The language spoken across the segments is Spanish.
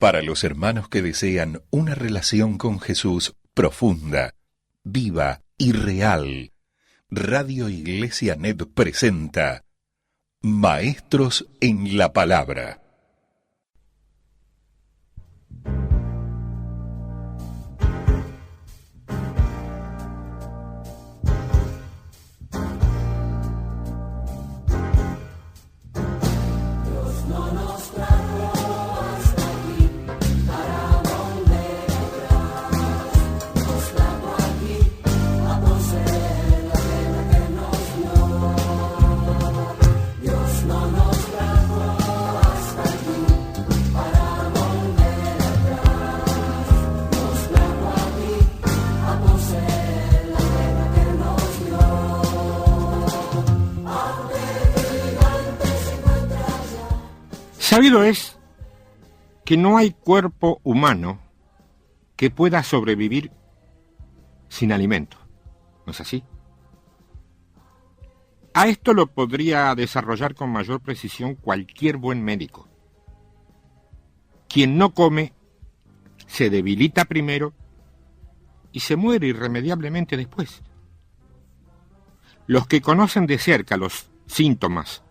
Para los hermanos que desean una relación con Jesús profunda, viva y real, Radio Iglesia Net presenta Maestros en la Palabra. Sabido es que no hay cuerpo humano que pueda sobrevivir sin alimento, ¿no es así? A esto lo podría desarrollar con mayor precisión cualquier buen médico. Quien no come se debilita primero y se muere irremediablemente después. Los que conocen de cerca los síntomas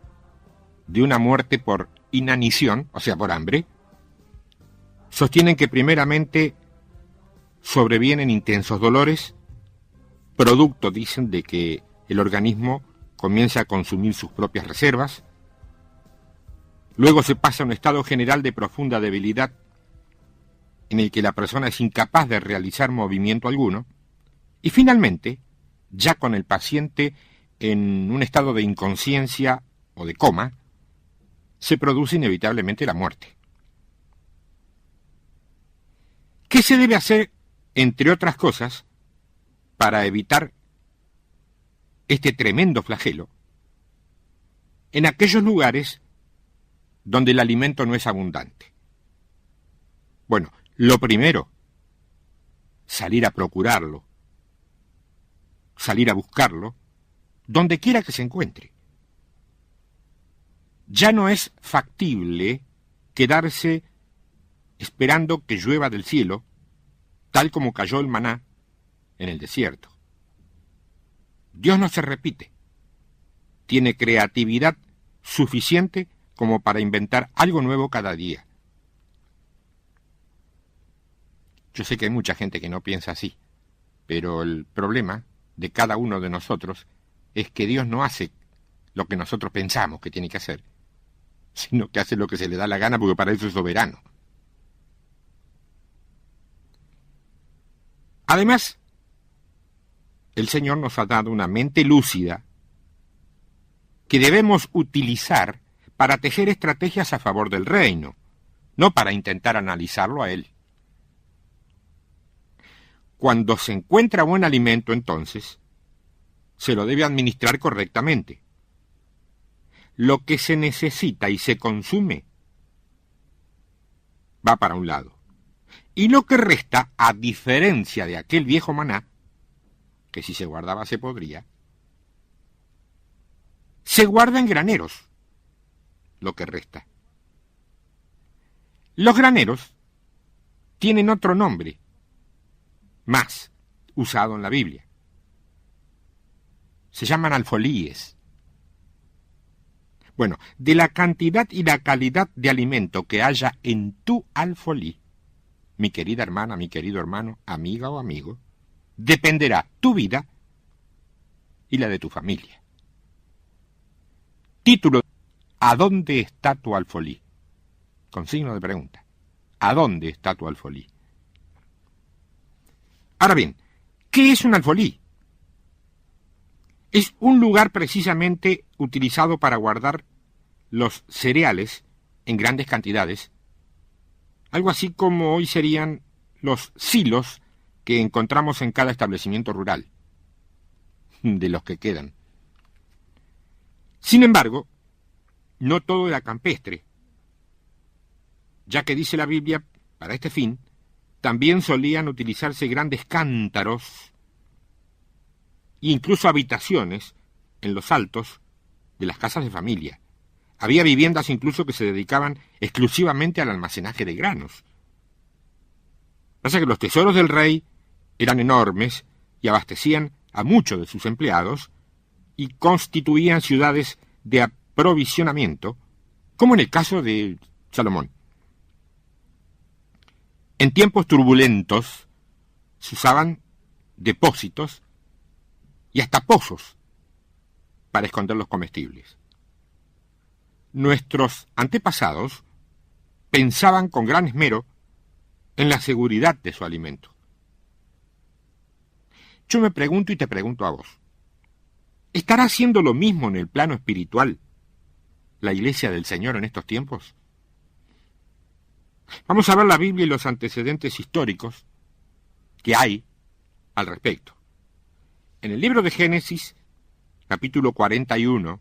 de una muerte por inanición, o sea, por hambre, sostienen que primeramente sobrevienen intensos dolores, producto, dicen, de que el organismo comienza a consumir sus propias reservas, luego se pasa a un estado general de profunda debilidad, en el que la persona es incapaz de realizar movimiento alguno, y finalmente, ya con el paciente en un estado de inconsciencia o de coma, se produce inevitablemente la muerte. ¿Qué se debe hacer, entre otras cosas, para evitar este tremendo flagelo en aquellos lugares donde el alimento no es abundante? Bueno, lo primero, salir a procurarlo, salir a buscarlo, donde quiera que se encuentre. Ya no es factible quedarse esperando que llueva del cielo, tal como cayó el maná en el desierto. Dios no se repite. Tiene creatividad suficiente como para inventar algo nuevo cada día. Yo sé que hay mucha gente que no piensa así, pero el problema de cada uno de nosotros es que Dios no hace lo que nosotros pensamos que tiene que hacer, sino que hace lo que se le da la gana, porque para eso es soberano. Además, el Señor nos ha dado una mente lúcida que debemos utilizar para tejer estrategias a favor del reino, no para intentar analizarlo a Él. Cuando se encuentra buen alimento, entonces, se lo debe administrar correctamente. Lo que se necesita y se consume va para un lado. Y lo que resta, a diferencia de aquel viejo maná, que si se guardaba se podría, se guarda en graneros, lo que resta. Los graneros tienen otro nombre, más usado en la Biblia. Se llaman alfolíes. Bueno, de la cantidad y la calidad de alimento que haya en tu alfolí, mi querida hermana, mi querido hermano, amiga o amigo, dependerá tu vida y la de tu familia. Título: ¿A dónde está tu alfolí? Con signo de pregunta. ¿A dónde está tu alfolí? Ahora bien, ¿qué es un alfolí? Es un lugar precisamente utilizado para guardar los cereales en grandes cantidades, algo así como hoy serían los silos que encontramos en cada establecimiento rural, de los que quedan. Sin embargo, no todo era campestre, ya que dice la Biblia, para este fin, también solían utilizarse grandes cántaros e incluso habitaciones en los altos de las casas de familia. Había viviendas incluso que se dedicaban exclusivamente al almacenaje de granos, Pasa que los tesoros del rey eran enormes y abastecían a muchos de sus empleados y constituían ciudades de aprovisionamiento, como en el caso de Salomón. En tiempos turbulentos se usaban depósitos y hasta pozos para esconder los comestibles. Nuestros antepasados pensaban con gran esmero en la seguridad de su alimento. Yo me pregunto y te pregunto a vos, ¿estará haciendo lo mismo en el plano espiritual la Iglesia del Señor en estos tiempos? Vamos a ver la Biblia y los antecedentes históricos que hay al respecto. En el libro de Génesis, capítulo 41,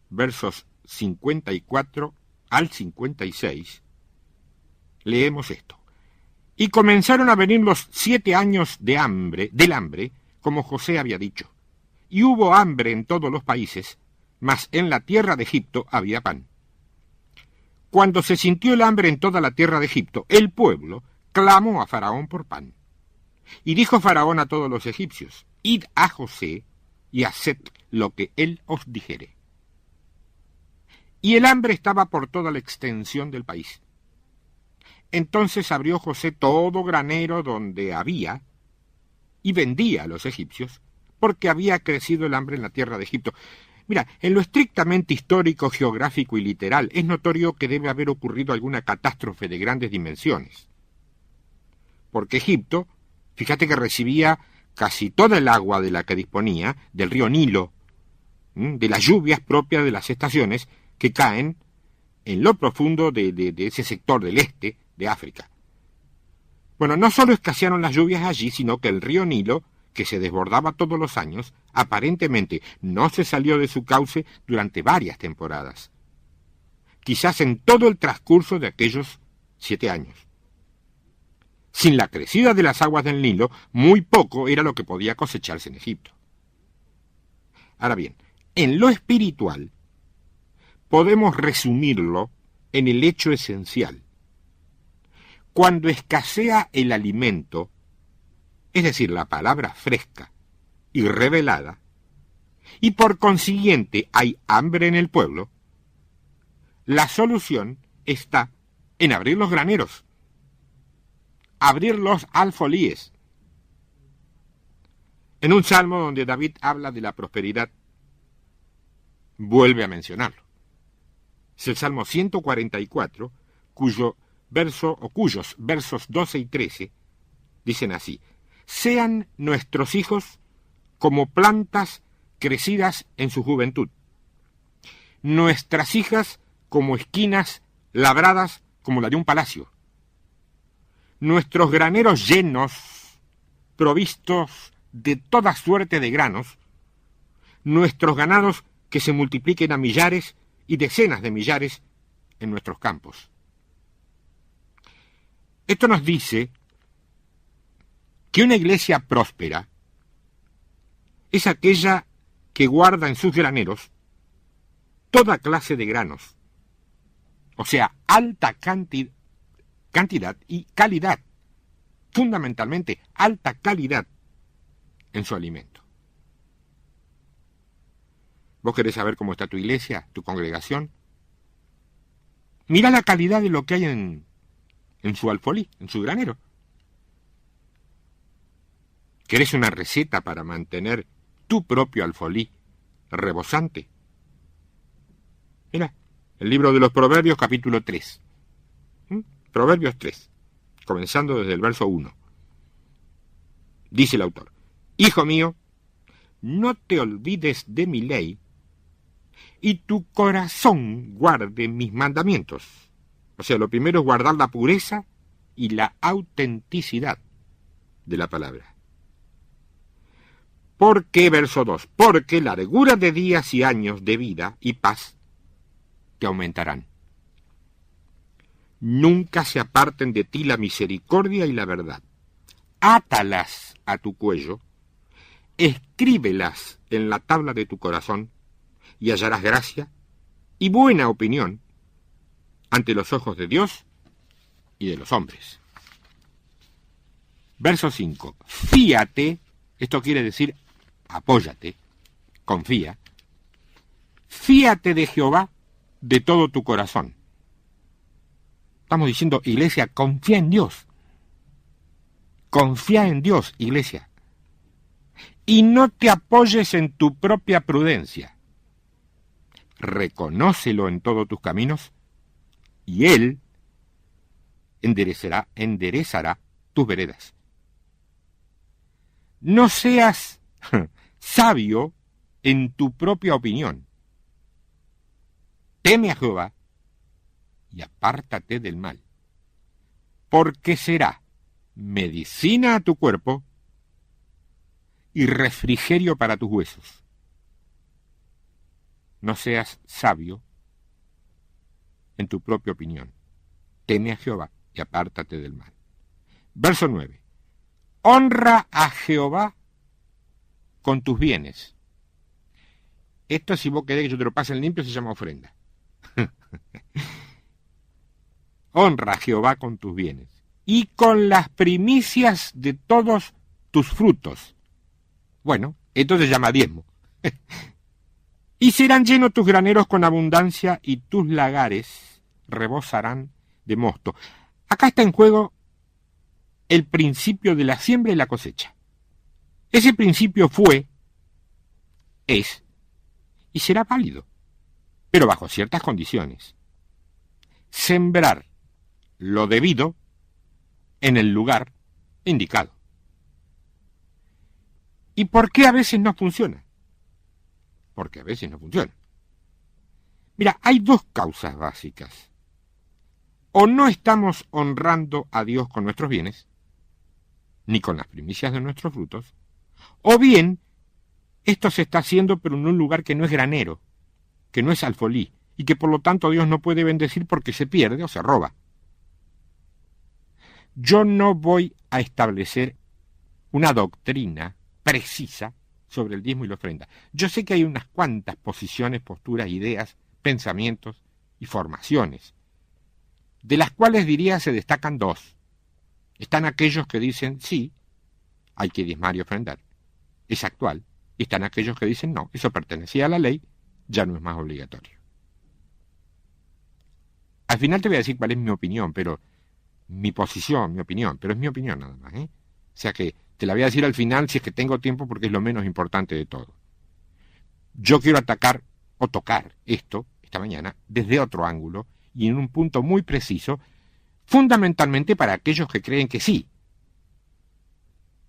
versos 54 al 56, leemos esto. Y comenzaron a venir los 7 años del hambre, como José había dicho. Y hubo hambre en todos los países, mas en la tierra de Egipto había pan. Cuando se sintió el hambre en toda la tierra de Egipto, el pueblo clamó a Faraón por pan. Y dijo Faraón a todos los egipcios, id a José y haced lo que él os dijere. Y el hambre estaba por toda la extensión del país. Entonces abrió José todo granero donde había y vendía a los egipcios, porque había crecido el hambre en la tierra de Egipto. Mira, en lo estrictamente histórico, geográfico y literal, es notorio que debe haber ocurrido alguna catástrofe de grandes dimensiones. Porque Egipto, fíjate que recibía casi toda el agua de la que disponía del río Nilo, de las lluvias propias de las estaciones que caen en lo profundo de ese sector del este de África. Bueno, no solo escasearon las lluvias allí, sino que el río Nilo, que se desbordaba todos los años, aparentemente no se salió de su cauce durante varias temporadas. Quizás en todo el transcurso de aquellos 7 años. Sin la crecida de las aguas del Nilo, muy poco era lo que podía cosecharse en Egipto. Ahora bien, en lo espiritual, podemos resumirlo en el hecho esencial. Cuando escasea el alimento, es decir, la palabra fresca y revelada, y por consiguiente hay hambre en el pueblo, la solución está en abrir los graneros, abrir los alfolíes. En un salmo donde David habla de la prosperidad, vuelve a mencionarlo. Es el Salmo 144, cuyos versos 12 y 13 dicen así: sean nuestros hijos como plantas crecidas en su juventud, nuestras hijas como esquinas labradas como la de un palacio, nuestros graneros llenos, provistos de toda suerte de granos, nuestros ganados que se multipliquen a millares y decenas de millares en nuestros campos. Esto nos dice que una iglesia próspera es aquella que guarda en sus graneros toda clase de granos, o sea, alta cantidad y calidad, fundamentalmente alta calidad en su alimento. ¿Vos querés saber cómo está tu iglesia, tu congregación? Mira la calidad de lo que hay en su alfolí, en su granero. ¿Querés una receta para mantener tu propio alfolí rebosante? Mira, el libro de los Proverbios, capítulo 3. Proverbios 3, comenzando desde el verso 1. Dice el autor: hijo mío, no te olvides de mi ley, y tu corazón guarde mis mandamientos. O sea, lo primero es guardar la pureza y la autenticidad de la palabra. ¿Por qué? Verso 2. Porque largura de días y años de vida y paz te aumentarán. Nunca se aparten de ti la misericordia y la verdad. Átalas a tu cuello, escríbelas en la tabla de tu corazón, y hallarás gracia y buena opinión ante los ojos de Dios y de los hombres. Verso 5. Fíate, esto quiere decir apóyate, confía. Fíate de Jehová de todo tu corazón. Estamos diciendo, iglesia, confía en Dios. Confía en Dios, iglesia. Y no te apoyes en tu propia prudencia. Reconócelo en todos tus caminos y Él enderezará tus veredas. No seas sabio en tu propia opinión. Teme a Jehová y apártate del mal, porque será medicina a tu cuerpo y refrigerio para tus huesos. No seas sabio en tu propia opinión. Teme a Jehová y apártate del mal. Verso 9. Honra a Jehová con tus bienes. Esto, si vos querés que yo te lo pase en limpio, se llama ofrenda. Honra a Jehová con tus bienes y con las primicias de todos tus frutos. Bueno, esto se llama diezmo. Y serán llenos tus graneros con abundancia y tus lagares rebosarán de mosto. Acá está en juego el principio de la siembra y la cosecha. Ese principio fue, es y será válido, pero bajo ciertas condiciones. Sembrar lo debido en el lugar indicado. ¿Y por qué a veces no funciona? Porque a veces no funciona. Mira, hay dos causas básicas. O no estamos honrando a Dios con nuestros bienes, ni con las primicias de nuestros frutos, o bien esto se está haciendo pero en un lugar que no es granero, que no es alfolí, y que por lo tanto Dios no puede bendecir porque se pierde o se roba. Yo no voy a establecer una doctrina precisa sobre el diezmo y la ofrenda. Yo sé que hay unas cuantas posiciones, posturas, ideas, pensamientos y formaciones, de las cuales diría se destacan dos. Están aquellos que dicen, sí, hay que diezmar y ofrendar, es actual, y están aquellos que dicen, no, eso pertenecía a la ley, ya no es más obligatorio. Al final te voy a decir cuál es mi opinión, pero mi posición, mi opinión, pero es mi opinión nada más, O sea que te la voy a decir al final si es que tengo tiempo porque es lo menos importante de todo. Yo quiero atacar o tocar esto, esta mañana, desde otro ángulo y en un punto muy preciso, fundamentalmente para aquellos que creen que sí,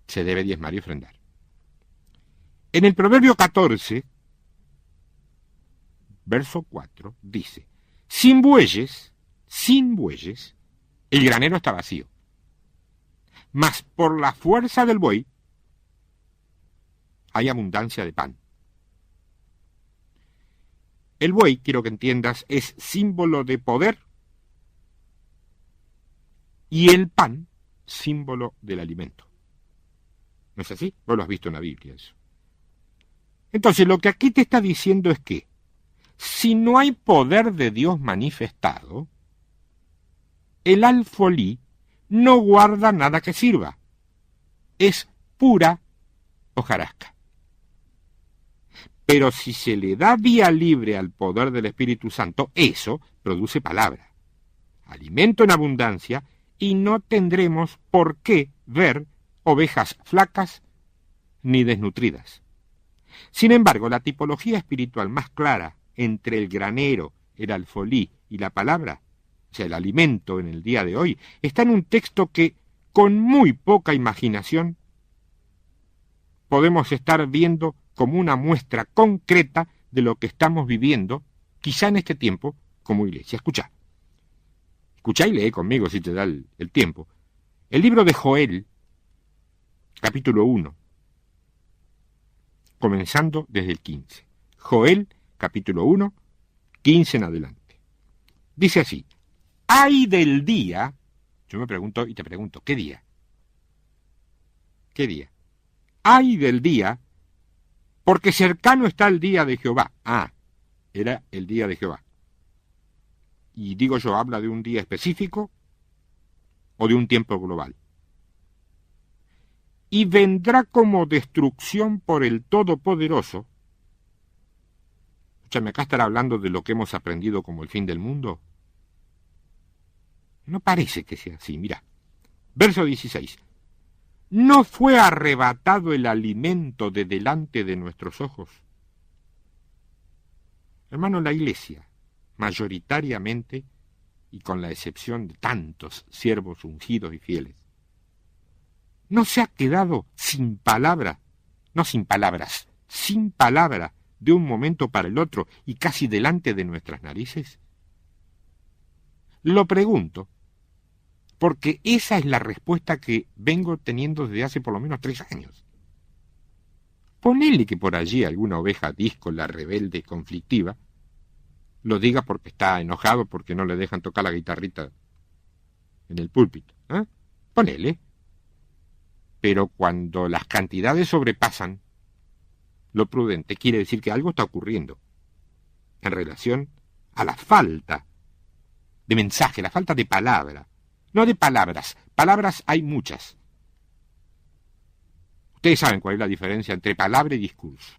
se debe diezmar y ofrendar. En el Proverbio 14, verso 4, dice, sin bueyes, el granero está vacío. Mas por la fuerza del buey hay abundancia de pan. El buey, quiero que entiendas, es símbolo de poder y el pan, símbolo del alimento. ¿No es así? Vos lo has visto en la Biblia eso. Entonces, lo que aquí te está diciendo es que si no hay poder de Dios manifestado, el alfolí no guarda nada que sirva. Es pura hojarasca. Pero si se le da vía libre al poder del Espíritu Santo, eso produce palabra, alimento en abundancia, y no tendremos por qué ver ovejas flacas ni desnutridas. Sin embargo, la tipología espiritual más clara entre el granero, el alfolí y la palabra, o sea, el alimento en el día de hoy, está en un texto que, con muy poca imaginación, podemos estar viendo como una muestra concreta de lo que estamos viviendo, quizá en este tiempo, como iglesia. Escuchá y lee conmigo si te da el tiempo. El libro de Joel, capítulo 1, comenzando desde el 15. Joel, capítulo 1, 15 en adelante. Dice así, ay del día, yo me pregunto y te pregunto, ¿qué día? ¿Qué día? Ay del día, porque cercano está el día de Jehová. Ah, era el día de Jehová. Y digo yo, ¿habla de un día específico o de un tiempo global? y vendrá como destrucción por el Todopoderoso. Escúchame, acá estará hablando de lo que hemos aprendido como el fin del mundo. No parece que sea así, mira. Verso 16. ¿No fue arrebatado el alimento de delante de nuestros ojos? Hermano, la Iglesia, mayoritariamente, y con la excepción de tantos siervos ungidos y fieles, no se ha quedado sin palabra, no sin palabras, sin palabra, de un momento para el otro y casi delante de nuestras narices. Lo pregunto, porque esa es la respuesta que vengo teniendo desde hace por lo menos 3 años. Ponele que por allí alguna oveja díscola, rebelde, conflictiva, lo diga porque está enojado porque no le dejan tocar la guitarrita en el púlpito. Ponele. Pero cuando las cantidades sobrepasan lo prudente, quiere decir que algo está ocurriendo en relación a la falta de mensaje, la falta de palabra. No de palabras. Palabras hay muchas. Ustedes saben cuál es la diferencia entre palabra y discurso.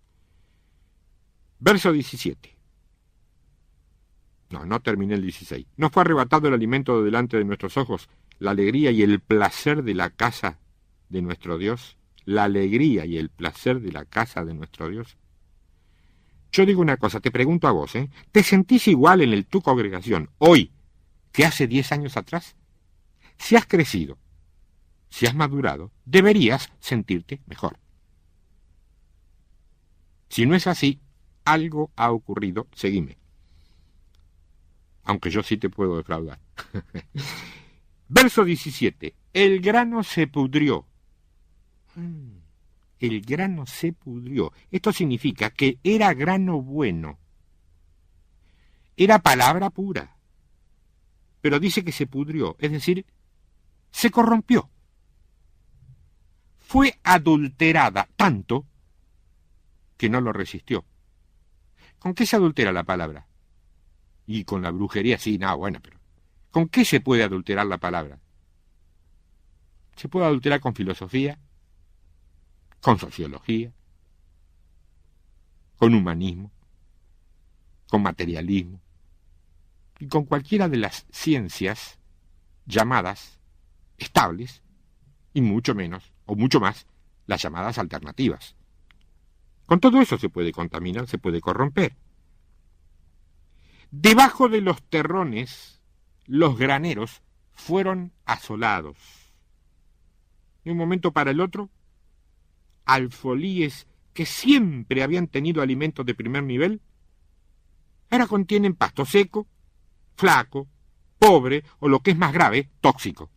Verso 17. No terminé el 16. ¿No fue arrebatado el alimento de delante de nuestros ojos, la alegría y el placer de la casa de nuestro Dios? La alegría y el placer de la casa de nuestro Dios. Yo digo una cosa, te pregunto a vos, ¿te sentís igual en tu congregación hoy que hace 10 años atrás? Si has crecido, si has madurado, deberías sentirte mejor. Si no es así, algo ha ocurrido, seguime. Aunque yo sí te puedo defraudar. Verso 17. El grano se pudrió. El grano se pudrió. Esto significa que era grano bueno. Era palabra pura. Pero dice que se pudrió, es decir, se corrompió. Fue adulterada tanto que no lo resistió. ¿Con qué se adultera la palabra? Y con la brujería, sí, bueno, pero ¿con qué se puede adulterar la palabra? Se puede adulterar con filosofía, con sociología, con humanismo, con materialismo, y con cualquiera de las ciencias llamadas estables, y mucho menos, o mucho más, las llamadas alternativas. Con todo eso se puede contaminar, se puede corromper. Debajo de los terrones, los graneros fueron asolados. De un momento para el otro, alfolíes que siempre habían tenido alimentos de primer nivel, ahora contienen pasto seco, flaco, pobre, o lo que es más grave, tóxico.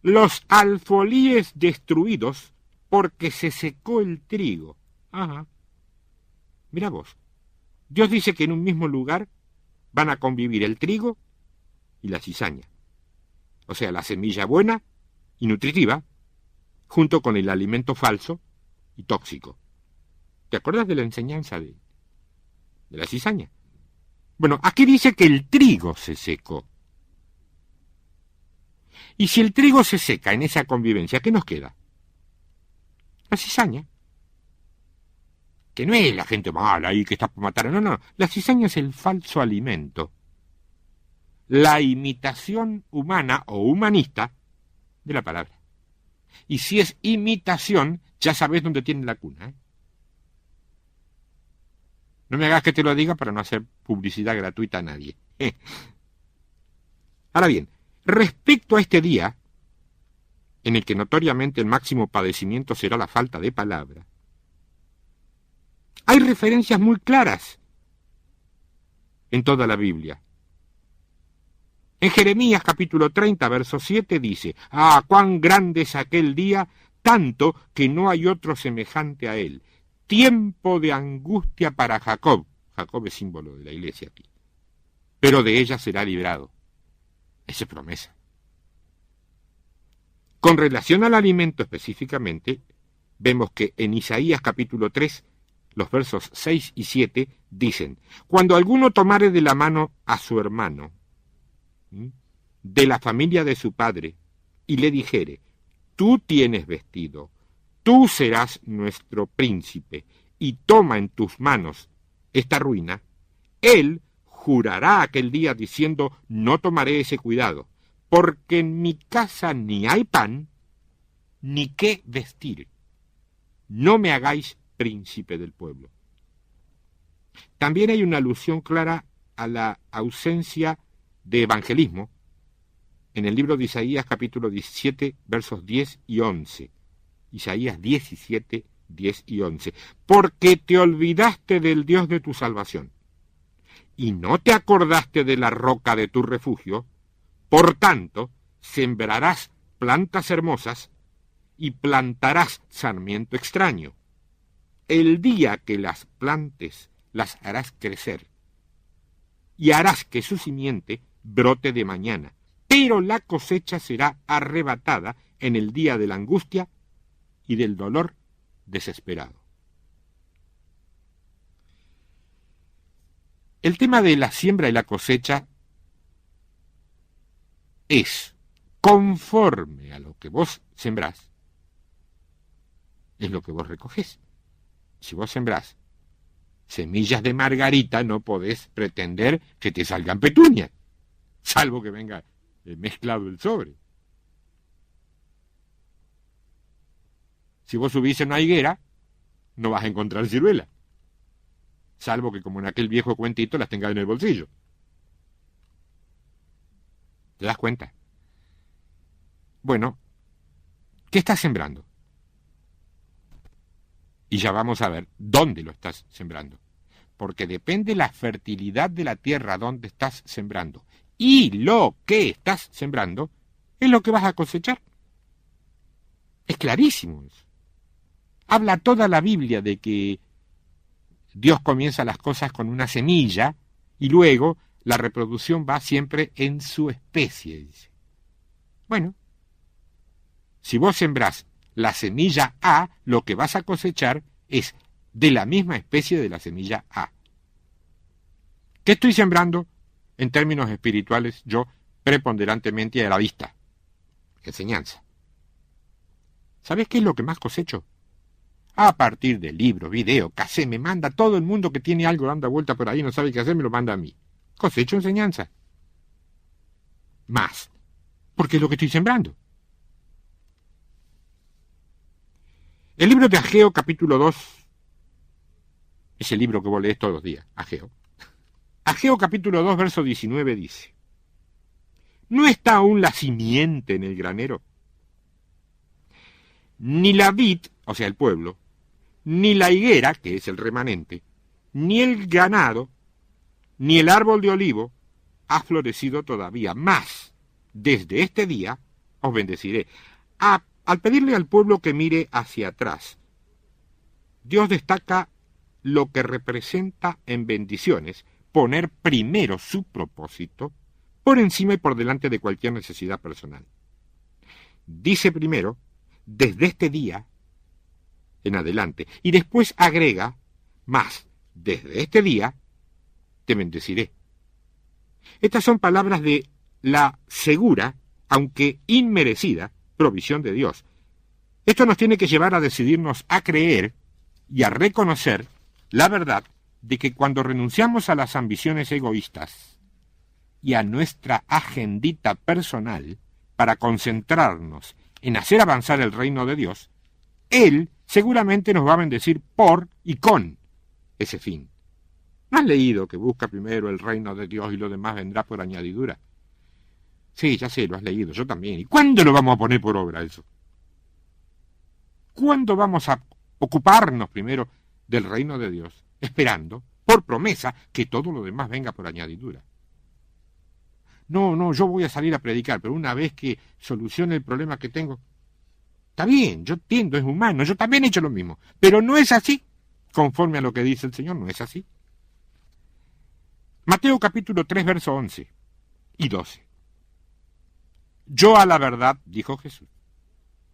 Los alfolíes destruidos porque se secó el trigo. Mira vos. Dios dice que en un mismo lugar van a convivir el trigo y la cizaña. O sea, la semilla buena y nutritiva, junto con el alimento falso y tóxico. ¿Te acuerdas de la enseñanza de la cizaña? Bueno, aquí dice que el trigo se secó. Y si el trigo se seca en esa convivencia, ¿qué nos queda? La cizaña. Que no es la gente mala ahí que está por matar. No. La cizaña es el falso alimento. La imitación humana o humanista de la palabra. Y si es imitación, ya sabes dónde tiene la cuna. No me hagas que te lo diga para no hacer publicidad gratuita a nadie. Ahora bien, respecto a este día, en el que notoriamente el máximo padecimiento será la falta de palabra, hay referencias muy claras en toda la Biblia. En Jeremías capítulo 30, verso 7 dice: cuán grande es aquel día, tanto que no hay otro semejante a él. Tiempo de angustia para Jacob. Jacob es símbolo de la iglesia aquí. Pero de ella será librado. Esa es promesa. Con relación al alimento específicamente, vemos que en Isaías capítulo 3, los versos 6 y 7 dicen: cuando alguno tomare de la mano a su hermano, de la familia de su padre, y le dijere, tú tienes vestido, tú serás nuestro príncipe, y toma en tus manos esta ruina, él jurará aquel día diciendo, no tomaré ese cuidado, porque en mi casa ni hay pan, ni qué vestir. No me hagáis príncipe del pueblo. También hay una alusión clara a la ausencia de evangelismo en el libro de Isaías capítulo 17 versos 10 y 11. Isaías 17, 10 y 11. Porque te olvidaste del Dios de tu salvación y no te acordaste de la roca de tu refugio, por tanto sembrarás plantas hermosas y plantarás sarmiento extraño. El día que las plantes las harás crecer y harás que su simiente brote de mañana, pero la cosecha será arrebatada en el día de la angustia y del dolor desesperado. El tema de la siembra y la cosecha es conforme a lo que vos sembrás, es lo que vos recogés. Si vos sembrás semillas de margarita, no podés pretender que te salgan petunias, salvo que venga mezclado el sobre. Si vos subís en una higuera, no vas a encontrar ciruela, salvo que como en aquel viejo cuentito las tengas en el bolsillo. ¿Te das cuenta? Bueno, ¿qué estás sembrando? Y ya vamos a ver dónde lo estás sembrando. Porque depende la fertilidad de la tierra donde estás sembrando. Y lo que estás sembrando es lo que vas a cosechar. Es clarísimo eso. Habla toda la Biblia de que Dios comienza las cosas con una semilla y luego la reproducción va siempre en su especie, dice. Bueno, si vos sembrás la semilla A, lo que vas a cosechar es de la misma especie de la semilla A. ¿Qué estoy sembrando? En términos espirituales, yo preponderantemente a la vista. Enseñanza. ¿Sabés qué es lo que más cosecho? A partir de libros, video, casé, me manda todo el mundo que tiene algo dando vuelta por ahí, no sabe qué hacer, me lo manda a mí. Cosecho enseñanza. Más. Porque es lo que estoy sembrando. El libro de Ageo, capítulo 2, es el libro que vos lees todos los días, Ageo. Ageo, capítulo 2, verso 19, dice, ¿no está aún la simiente en el granero? Ni la vid, o sea, el pueblo, ni la higuera, que es el remanente, ni el ganado, ni el árbol de olivo ha florecido todavía. Más, desde este día os bendeciré. Al pedirle al pueblo que mire hacia atrás, Dios destaca lo que representa en bendiciones poner primero su propósito por encima y por delante de cualquier necesidad personal. Dice primero, desde este día en adelante, y después agrega, más, desde este día te bendeciré. Estas son palabras de la segura, aunque inmerecida, provisión de Dios. Esto nos tiene que llevar a decidirnos a creer y a reconocer la verdad de que cuando renunciamos a las ambiciones egoístas y a nuestra agendita personal para concentrarnos en hacer avanzar el reino de Dios, Él seguramente nos va a bendecir por y con ese fin. ¿No has leído que busca primero el reino de Dios y lo demás vendrá por añadidura? Sí, ya sé, lo has leído, yo también. ¿Y cuándo lo vamos a poner por obra eso? ¿Cuándo vamos a ocuparnos primero del reino de Dios, esperando, por promesa, que todo lo demás venga por añadidura? No, yo voy a salir a predicar, pero una vez que solucione el problema que tengo, está bien, yo entiendo, es humano, yo también he hecho lo mismo, pero no es así, conforme a lo que dice el Señor, no es así. Mateo capítulo 3, verso 11 y 12. Yo a la verdad, dijo Jesús,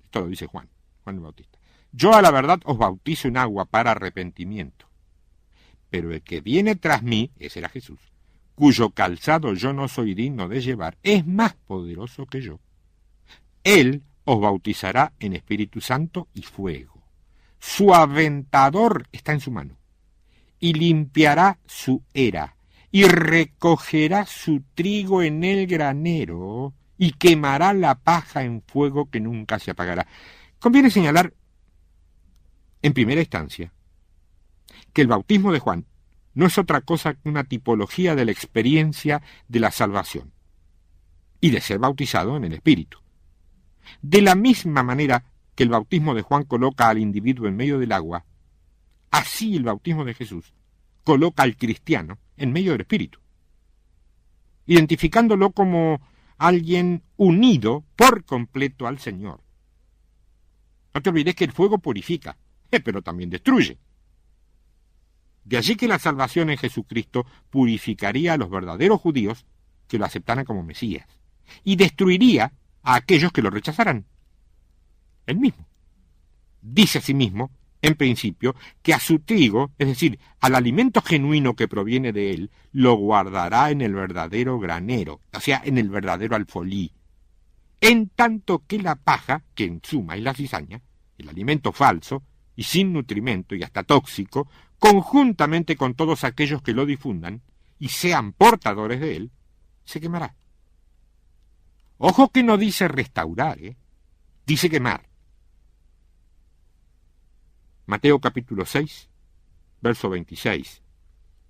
esto lo dice Juan el Bautista, yo a la verdad os bautizo en agua para arrepentimiento, pero el que viene tras mí, ese era Jesús, cuyo calzado yo no soy digno de llevar, es más poderoso que yo. Él os bautizará en Espíritu Santo y fuego. Su aventador está en su mano, y limpiará su era, y recogerá su trigo en el granero, y quemará la paja en fuego que nunca se apagará. Conviene señalar, en primera instancia, que el bautismo de Juan no es otra cosa que una tipología de la experiencia de la salvación y de ser bautizado en el Espíritu. De la misma manera que el bautismo de Juan coloca al individuo en medio del agua, así el bautismo de Jesús coloca al cristiano en medio del Espíritu, identificándolo como alguien unido por completo al Señor. No te olvides que el fuego purifica, pero también destruye. De allí que la salvación en Jesucristo purificaría a los verdaderos judíos que lo aceptaran como Mesías y destruiría a aquellos que lo rechazaran. Él mismo dice a sí mismo, en principio, que a su trigo, es decir, al alimento genuino que proviene de él, lo guardará en el verdadero granero, o sea, en el verdadero alfolí, en tanto que la paja, que en suma es la cizaña, el alimento falso y sin nutrimento y hasta tóxico, conjuntamente con todos aquellos que lo difundan y sean portadores de él, se quemará. Ojo que no dice restaurar, dice quemar. Mateo capítulo 6, verso 26.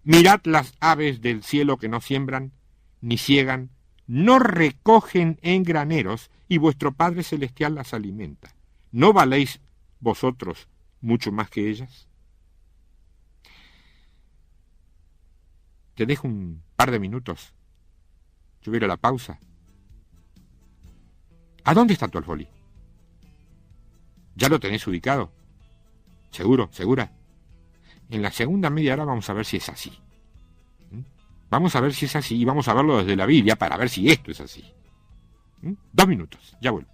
Mirad las aves del cielo que no siembran, ni ciegan, no recogen en graneros, y vuestro Padre Celestial las alimenta. ¿No valéis vosotros mucho más que ellas? Te dejo un par de minutos. Yo voy a ir a la pausa. ¿A dónde está tu alfolí? ¿Ya lo tenés ubicado? ¿Seguro? ¿Segura? En la segunda media hora vamos a ver si es así. Vamos a ver si es así y vamos a verlo desde la Biblia para ver si esto es así. 2 minutos, ya vuelvo.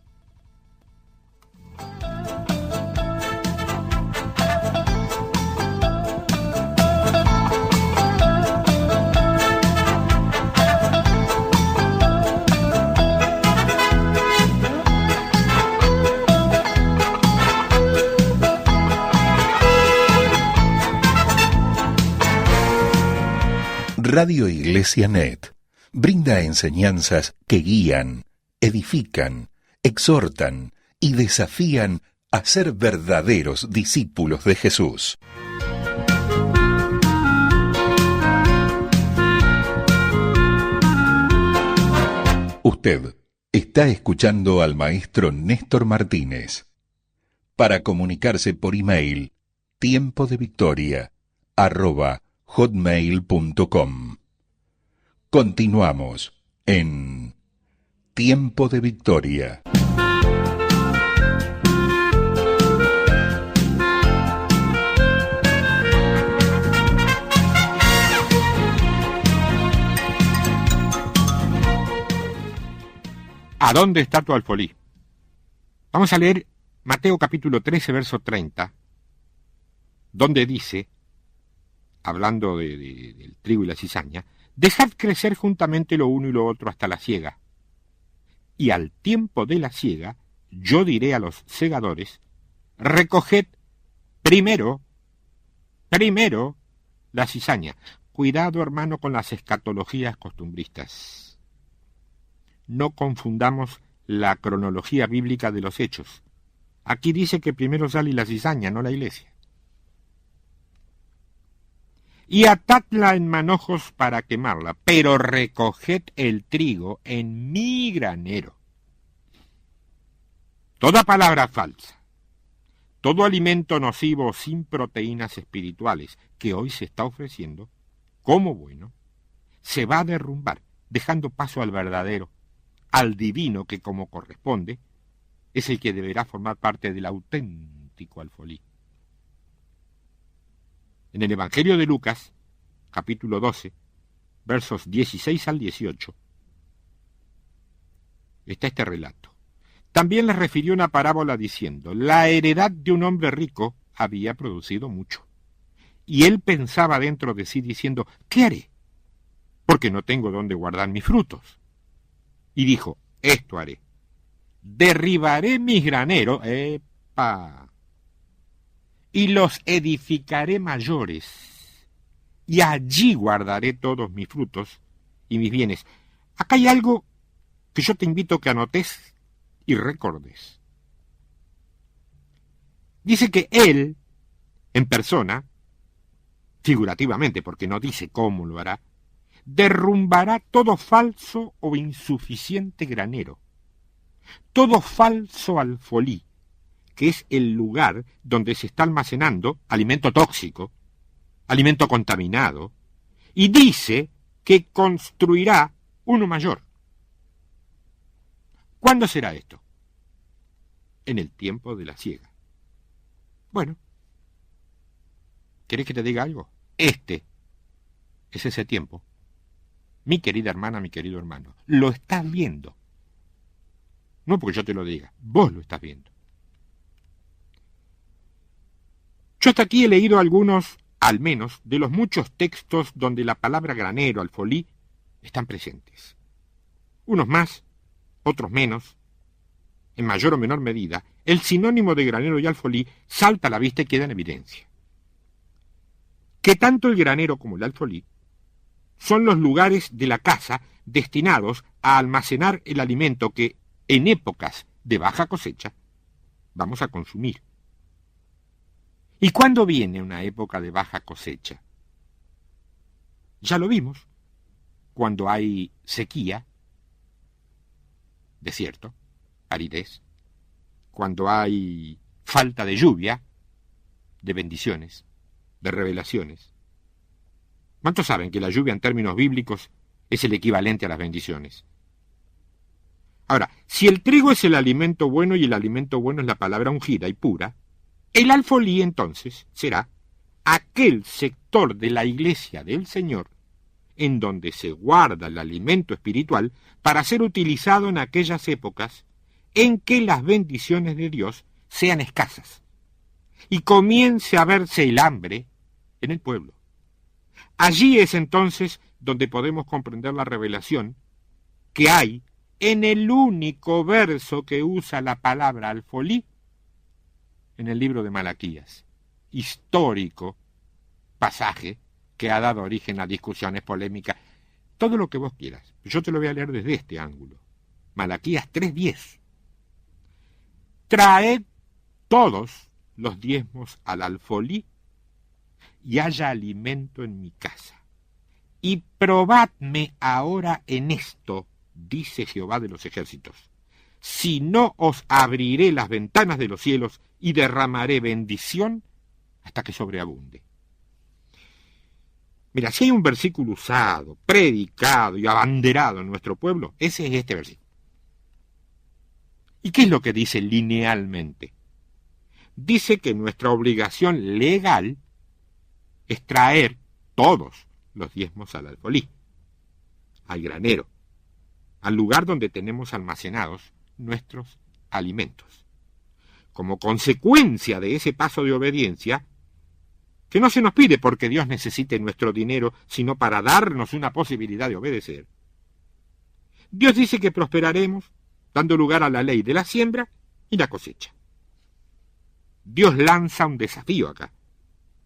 Radio Iglesia Net brinda enseñanzas que guían, edifican, exhortan y desafían a ser verdaderos discípulos de Jesús. Usted está escuchando al maestro Néstor Martínez. Para comunicarse por email, tiempodevictoria@hotmail.com. Continuamos en Tiempo de Victoria. ¿A dónde está tu alfolí? Vamos a leer Mateo capítulo 13, verso 30, donde dice, hablando del trigo y la cizaña, dejad crecer juntamente lo uno y lo otro hasta la siega. Y al tiempo de la siega, yo diré a los segadores, recoged primero la cizaña. Cuidado, hermano, con las escatologías costumbristas. No confundamos la cronología bíblica de los hechos. Aquí dice que primero sale la cizaña, no la iglesia. Y atadla en manojos para quemarla, pero recoged el trigo en mi granero. Toda palabra falsa, todo alimento nocivo sin proteínas espirituales que hoy se está ofreciendo como bueno, se va a derrumbar, dejando paso al verdadero, al divino que, como corresponde, es el que deberá formar parte del auténtico alfolí. En el Evangelio de Lucas, capítulo 12, versos 16 al 18, está este relato. También les refirió una parábola diciendo, la heredad de un hombre rico había producido mucho. Y él pensaba dentro de sí diciendo, ¿qué haré? Porque no tengo dónde guardar mis frutos. Y dijo, esto haré. derribaré mis graneros, y los edificaré mayores, y allí guardaré todos mis frutos y mis bienes. Acá hay algo que yo te invito a que anotes y recordes. Dice que él, en persona, figurativamente, porque no dice cómo lo hará, derrumbará todo falso o insuficiente granero, todo falso alfolí, que es el lugar donde se está almacenando alimento tóxico, alimento contaminado, y dice que construirá uno mayor. ¿Cuándo será esto? En el tiempo de la siega. Bueno, ¿querés que te diga algo? Este es ese tiempo. Mi querida hermana, mi querido hermano, lo estás viendo. No porque yo te lo diga, vos lo estás viendo. Yo hasta aquí he leído algunos, al menos, de los muchos textos donde la palabra granero, alfolí, están presentes. Unos más, otros menos. En mayor o menor medida, el sinónimo de granero y alfolí salta a la vista y queda en evidencia. Que tanto el granero como el alfolí son los lugares de la casa destinados a almacenar el alimento que, en épocas de baja cosecha, vamos a consumir. ¿Y cuándo viene una época de baja cosecha? Ya lo vimos, cuando hay sequía, desierto, aridez, cuando hay falta de lluvia, de bendiciones, de revelaciones. ¿Cuántos saben que la lluvia en términos bíblicos es el equivalente a las bendiciones? Ahora, si el trigo es el alimento bueno y el alimento bueno es la palabra ungida y pura, el alfolí entonces será aquel sector de la iglesia del Señor en donde se guarda el alimento espiritual para ser utilizado en aquellas épocas en que las bendiciones de Dios sean escasas y comience a verse el hambre en el pueblo. Allí es entonces donde podemos comprender la revelación que hay en el único verso que usa la palabra alfolí en el libro de Malaquías, histórico pasaje que ha dado origen a discusiones, polémicas, todo lo que vos quieras. Yo te lo voy a leer desde este ángulo. Malaquías 3:10. Traed todos los diezmos al alfolí y haya alimento en mi casa. Y probadme ahora en esto, dice Jehová de los ejércitos, si no os abriré las ventanas de los cielos y derramaré bendición hasta que sobreabunde. Mira, si hay un versículo usado, predicado y abanderado en nuestro pueblo, ese es este versículo. ¿Y qué es lo que dice linealmente? Dice que nuestra obligación legal es traer todos los diezmos al alfolí, al granero, al lugar donde tenemos almacenados nuestros alimentos. Como consecuencia de ese paso de obediencia, que no se nos pide porque Dios necesite nuestro dinero, sino para darnos una posibilidad de obedecer, Dios dice que prosperaremos dando lugar a la ley de la siembra y la cosecha. Dios lanza un desafío acá,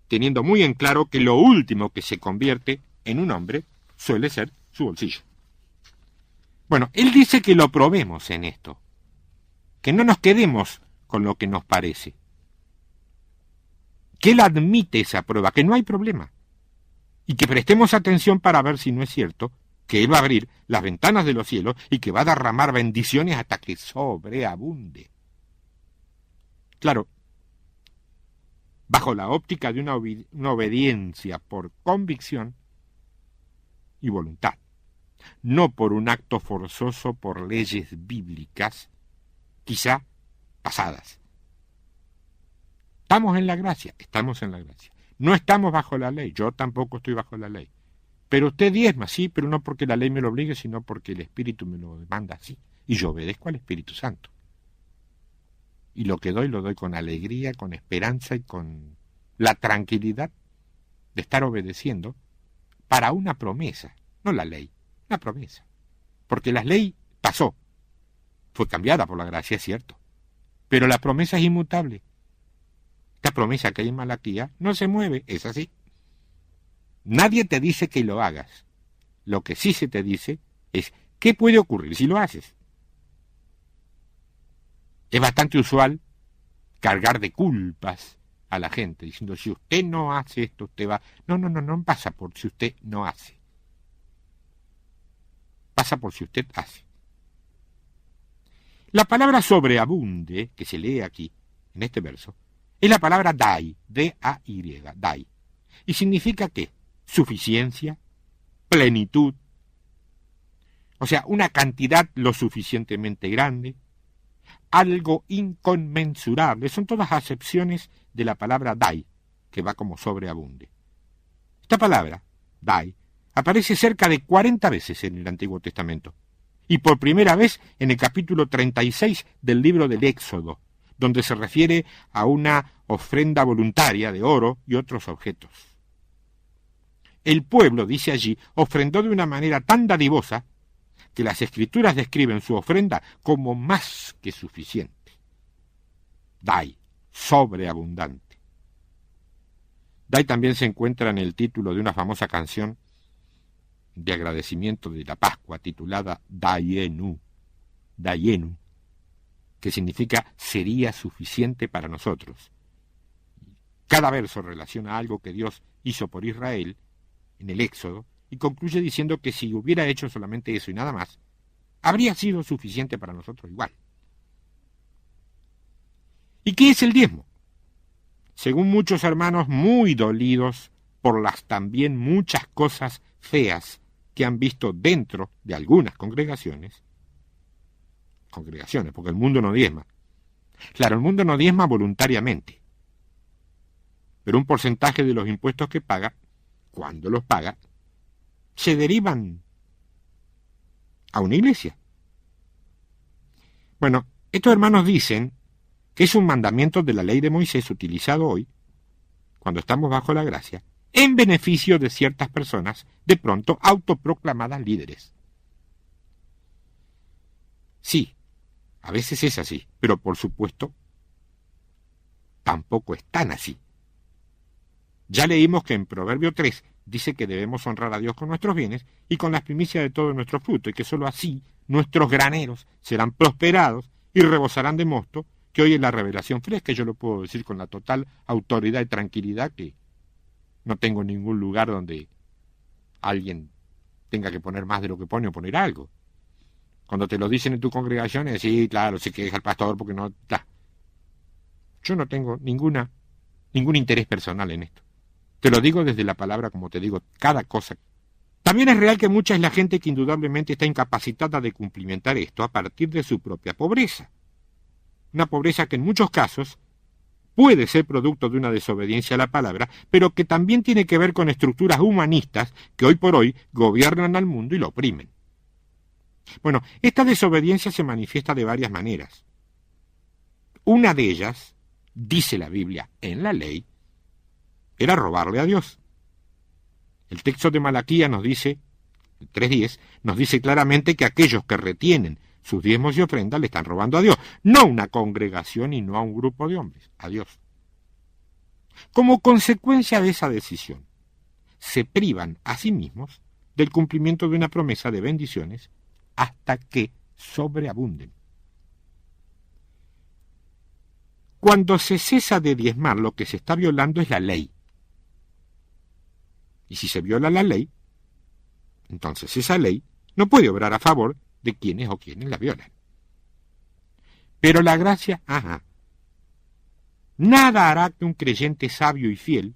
teniendo muy en claro que lo último que se convierte en un hombre suele ser su bolsillo. Bueno, Él dice que lo probemos en esto, que no nos quedemos con lo que nos parece, que Él admite esa prueba, que no hay problema, y que prestemos atención para ver si no es cierto que Él va a abrir las ventanas de los cielos y que va a derramar bendiciones hasta que sobreabunde. Claro, bajo la óptica de una obediencia por convicción y voluntad, no por un acto forzoso por leyes bíblicas, quizá pasadas. Estamos en la gracia, estamos en la gracia. No estamos bajo la ley, yo tampoco estoy bajo la ley. Pero usted diezma, sí, pero no porque la ley me lo obligue, sino porque el Espíritu me lo demanda así. Y yo obedezco al Espíritu Santo. Y lo que doy, lo doy con alegría, con esperanza y con la tranquilidad de estar obedeciendo para una promesa, no la ley, una promesa. Porque la ley pasó, fue cambiada por la gracia, es cierto. Pero la promesa es inmutable. Esta promesa que hay en Malaquía no se mueve, es así. Nadie te dice que lo hagas. Lo que sí se te dice es qué puede ocurrir si lo haces. Es bastante usual cargar de culpas a la gente, diciendo, si usted no hace esto, usted va... No pasa por si usted no hace. Pasa por si usted hace. La palabra sobreabunde, que se lee aquí, en este verso, es la palabra dai, D-A-Y, dai. Y significa ¿qué? Suficiencia, plenitud, o sea, una cantidad lo suficientemente grande, algo inconmensurable. Son todas acepciones de la palabra dai, que va como sobreabunde. Esta palabra, dai, aparece cerca de 40 veces en el Antiguo Testamento, y por primera vez en el capítulo 36 del libro del Éxodo, donde se refiere a una ofrenda voluntaria de oro y otros objetos. El pueblo, dice allí, ofrendó de una manera tan dadivosa que las Escrituras describen su ofrenda como más que suficiente. Dai, sobreabundante. Dai también se encuentra en el título de una famosa canción de agradecimiento de la Pascua titulada Dayenu, Dayenu, que significa sería suficiente para nosotros. Cada verso relaciona algo que Dios hizo por Israel en el Éxodo y concluye diciendo que si hubiera hecho solamente eso y nada más, habría sido suficiente para nosotros igual. ¿Y qué es el diezmo? Según muchos hermanos muy dolidos por las también muchas cosas feas que han visto dentro de algunas congregaciones, porque el mundo no diezma. Claro, el mundo no diezma voluntariamente, pero un porcentaje de los impuestos que paga, cuando los paga, se derivan a una iglesia. Bueno, estos hermanos dicen que es un mandamiento de la ley de Moisés utilizado hoy, cuando estamos bajo la gracia, en beneficio de ciertas personas, de pronto autoproclamadas líderes. Sí, a veces es así, pero por supuesto, tampoco es tan así. Ya leímos que en Proverbio 3 dice que debemos honrar a Dios con nuestros bienes y con las primicias de todo nuestro fruto, y que sólo así nuestros graneros serán prosperados y rebosarán de mosto, que hoy es la revelación fresca, y yo lo puedo decir con la total autoridad y tranquilidad que no tengo ningún lugar donde alguien tenga que poner más de lo que pone o poner algo. Cuando te lo dicen en tu congregación, es sí, claro, se queja el pastor porque no... Yo no tengo ningún interés personal en esto. Te lo digo desde la palabra, como te digo, cada cosa. También es real que mucha es la gente que indudablemente está incapacitada de cumplimentar esto a partir de su propia pobreza. Una pobreza que en muchos casos puede ser producto de una desobediencia a la palabra, pero que también tiene que ver con estructuras humanistas que hoy por hoy gobiernan al mundo y lo oprimen. Bueno, esta desobediencia se manifiesta de varias maneras. Una de ellas, dice la Biblia en la ley, era robarle a Dios. El texto de Malaquía nos dice, 3:10, nos dice claramente que aquellos que retienen sus diezmos y ofrendas le están robando a Dios, no a una congregación y no a un grupo de hombres, a Dios. Como consecuencia de esa decisión, se privan a sí mismos del cumplimiento de una promesa de bendiciones hasta que sobreabunden. Cuando se cesa de diezmar, lo que se está violando es la ley. Y si se viola la ley, entonces esa ley no puede obrar a favor de quienes o quienes la violan. Pero la gracia, nada hará que un creyente sabio y fiel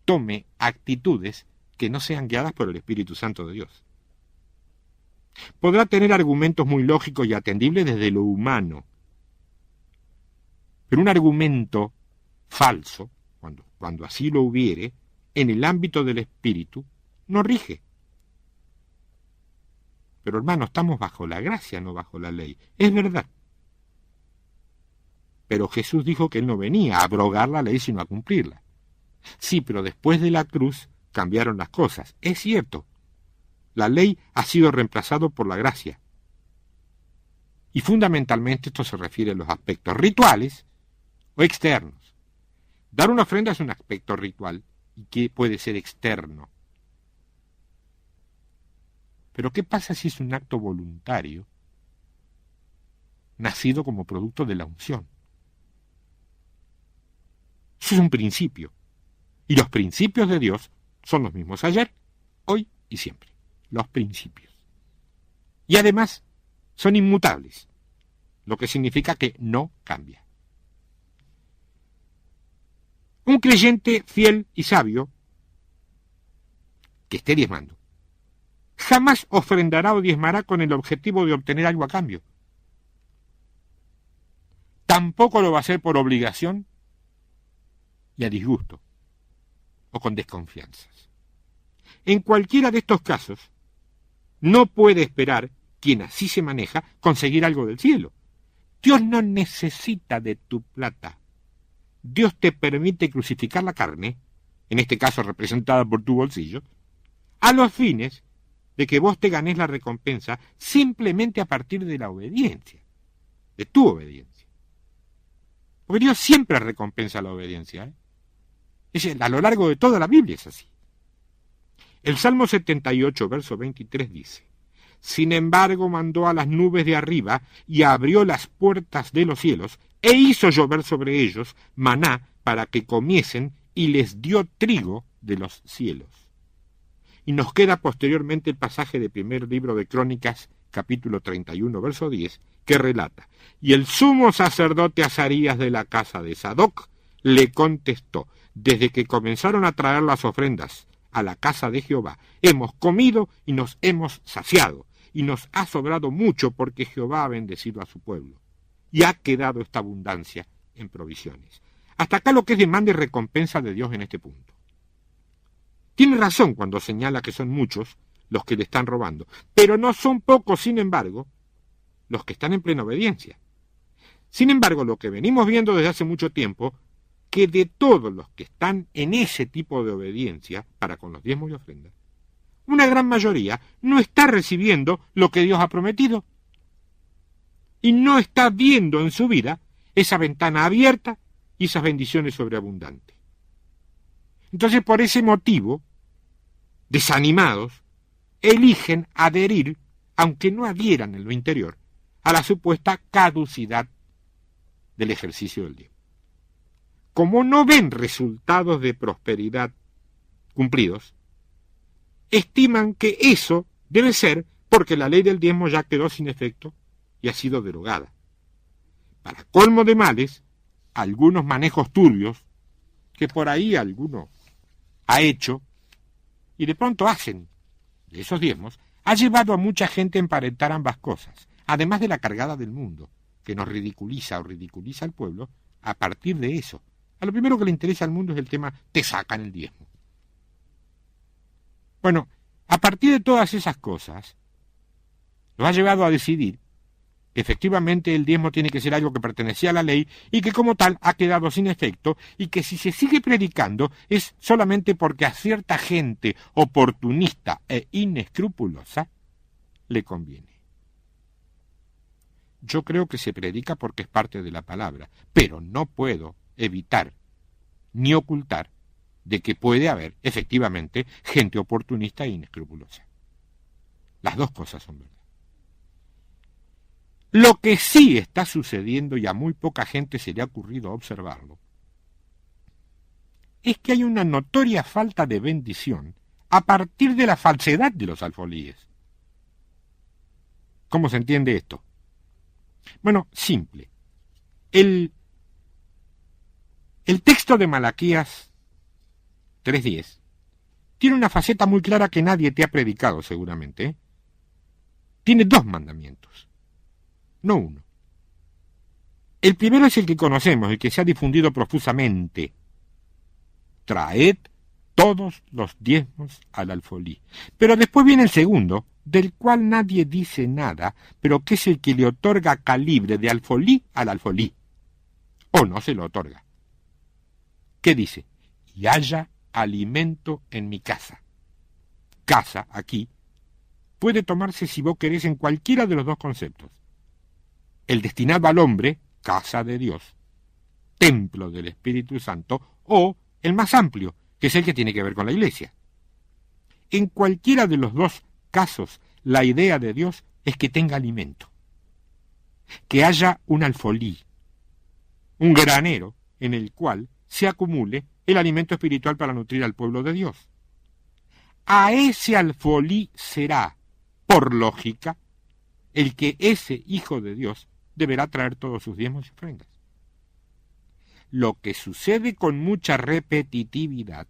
tome actitudes que no sean guiadas por el Espíritu Santo de Dios. Podrá tener argumentos muy lógicos y atendibles desde lo humano, pero un argumento falso, cuando así lo hubiere, en el ámbito del Espíritu, no rige. Pero hermano, estamos bajo la gracia, no bajo la ley. Es verdad. Pero Jesús dijo que Él no venía a abrogar la ley, sino a cumplirla. Sí, pero después de la cruz cambiaron las cosas. Es cierto. La ley ha sido reemplazada por la gracia. Y fundamentalmente esto se refiere a los aspectos rituales o externos. Dar una ofrenda es un aspecto ritual y que puede ser externo. Pero ¿qué pasa si es un acto voluntario, nacido como producto de la unción? Eso es un principio. Y los principios de Dios son los mismos ayer, hoy y siempre. Los principios. Y además son inmutables, lo que significa que no cambia. Un creyente fiel y sabio, que esté diezmando, jamás ofrendará o diezmará con el objetivo de obtener algo a cambio. Tampoco lo va a hacer por obligación y a disgusto, o con desconfianzas. En cualquiera de estos casos, no puede esperar quien así se maneja conseguir algo del cielo. Dios no necesita de tu plata. Dios te permite crucificar la carne, en este caso representada por tu bolsillo, a los fines de que vos te ganes la recompensa simplemente a partir de la obediencia, de tu obediencia. Porque Dios siempre recompensa la obediencia, a lo largo de toda la Biblia es así. El Salmo 78, verso 23 dice: Sin embargo mandó a las nubes de arriba y abrió las puertas de los cielos e hizo llover sobre ellos maná para que comiesen y les dio trigo de los cielos. Y nos queda posteriormente el pasaje del primer libro de Crónicas, capítulo 31, verso 10, que relata: Y el sumo sacerdote Azarías de la casa de Sadoc le contestó: Desde que comenzaron a traer las ofrendas a la casa de Jehová, hemos comido y nos hemos saciado, y nos ha sobrado mucho porque Jehová ha bendecido a su pueblo, y ha quedado esta abundancia en provisiones. Hasta acá lo que es demanda y recompensa de Dios en este punto. Tiene razón cuando señala que son muchos los que le están robando, pero no son pocos, sin embargo, los que están en plena obediencia. Sin embargo, lo que venimos viendo desde hace mucho tiempo, que de todos los que están en ese tipo de obediencia para con los diezmos y ofrendas, una gran mayoría no está recibiendo lo que Dios ha prometido y no está viendo en su vida esa ventana abierta y esas bendiciones sobreabundantes. Entonces, por ese motivo, desanimados, eligen adherir, aunque no adhieran en lo interior, a la supuesta caducidad del ejercicio del diezmo. Como no ven resultados de prosperidad cumplidos, estiman que eso debe ser porque la ley del diezmo ya quedó sin efecto y ha sido derogada. Para colmo de males, algunos manejos turbios, que por ahí alguno ha hecho, y de pronto hacen de esos diezmos, ha llevado a mucha gente a emparentar ambas cosas, además de la cargada del mundo, que nos ridiculiza o ridiculiza al pueblo a partir de eso. A lo primero que le interesa al mundo es el tema, te sacan el diezmo. Bueno, a partir de todas esas cosas, nos ha llevado a decidir que efectivamente el diezmo tiene que ser algo que pertenecía a la ley y que como tal ha quedado sin efecto y que si se sigue predicando es solamente porque a cierta gente oportunista e inescrupulosa le conviene. Yo creo que se predica porque es parte de la palabra, pero no puedo evitar ni ocultar de que puede haber efectivamente gente oportunista e inescrupulosa. Las dos cosas son verdad. Lo que sí está sucediendo, y a muy poca gente se le ha ocurrido observarlo, es que hay una notoria falta de bendición a partir de la falsedad de los alfolíes. ¿Cómo se entiende esto? Bueno, simple. El texto de Malaquías 3:10 tiene una faceta muy clara que nadie te ha predicado seguramente, ¿eh? Tiene dos mandamientos, no uno. El primero es el que conocemos, el que se ha difundido profusamente. Traed todos los diezmos al alfolí. Pero después viene el segundo, del cual nadie dice nada, pero que es el que le otorga calibre de alfolí al alfolí. O no se lo otorga. ¿Qué dice? Y haya alimento en mi casa. Casa, aquí, puede tomarse si vos querés en cualquiera de los dos conceptos. el destinado al hombre, casa de Dios, templo del Espíritu Santo, o el más amplio, que es el que tiene que ver con la Iglesia. En cualquiera de los dos casos, la idea de Dios es que tenga alimento, que haya un alfolí, un granero en el cual se acumule el alimento espiritual para nutrir al pueblo de Dios. A ese alfolí será, por lógica, el que ese Hijo de Dios deberá traer todos sus diezmos y ofrendas. Lo que sucede con mucha repetitividad